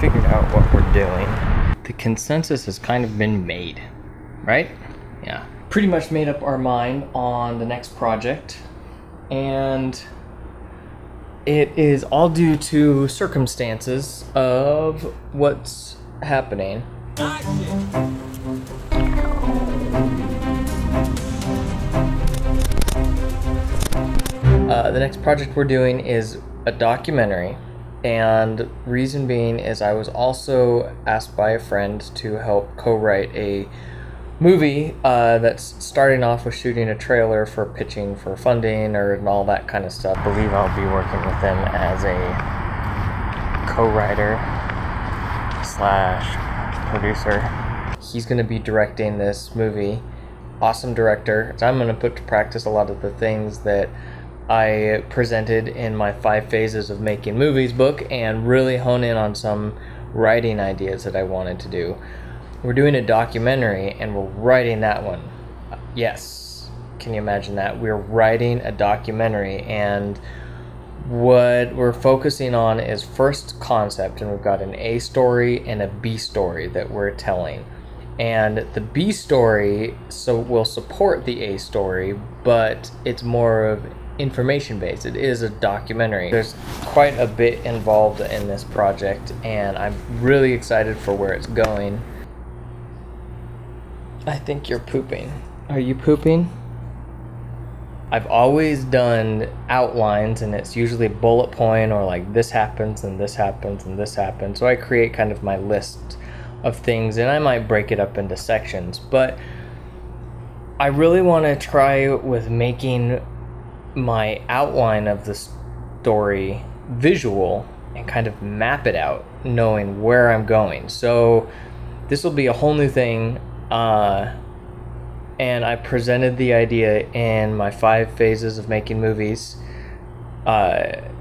figured out what we're doing. The consensus has kind of been made, right? Yeah. Pretty much made up our mind on the next project, and it is all due to circumstances of what's happening. The next project we're doing is a documentary, and reason being is I was also asked by a friend to help co-write a movie that's starting off with shooting a trailer for pitching for funding and all that kind of stuff. I believe I'll be working with them as a co-writer / producer. He's going to be directing this movie. Awesome director. So I'm going to put to practice a lot of the things that I presented in my 5 phases of making movies book and really hone in on some writing ideas that I wanted to do. We're doing a documentary and we're writing that one. Yes, can you imagine that? We're writing a documentary, and what we're focusing on is first concept, and we've got an A story and a B story that we're telling. And the B story will support the A story, but it's more of information based. It is a documentary. There's quite a bit involved in this project, and I'm really excited for where it's going. I think you're pooping. Are you pooping? I've always done outlines, and it's usually bullet point or like this happens and this happens and this happens. So I create kind of my list of things, and I might break it up into sections, but I really want to try with making my outline of the story visual and kind of map it out, knowing where I'm going. So this will be a whole new thing, and I presented the idea in my 5 phases of making movies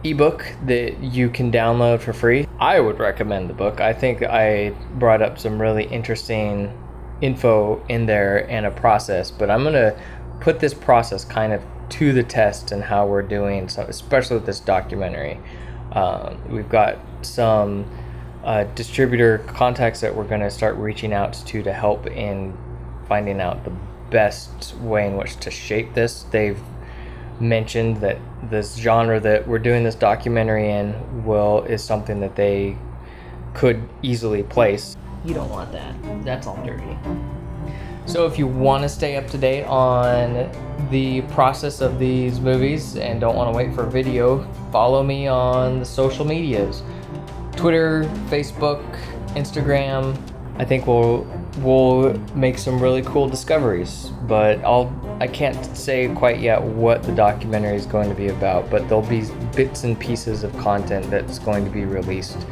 ebook that you can download for free. I would recommend the book. I think I brought up some really interesting info in there and a process, but I'm gonna put this process kind of to the test and how we're doing, so especially with this documentary. We've got some distributor contacts that we're going to start reaching out to help in finding out the best way in which to shape this. They've mentioned that this genre that we're doing this documentary in is something that they could easily place. You don't want that. That's all dirty. So if you want to stay up to date on the process of these movies and don't want to wait for a video, follow me on the social medias. Twitter, Facebook, Instagram. I think we'll make some really cool discoveries, but I can't say quite yet what the documentary is going to be about, but there'll be bits and pieces of content that's going to be released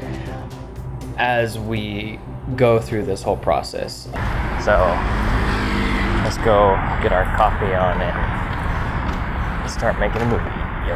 as we go through this whole process. So let's go get our copy on it and start making a movie. Yo.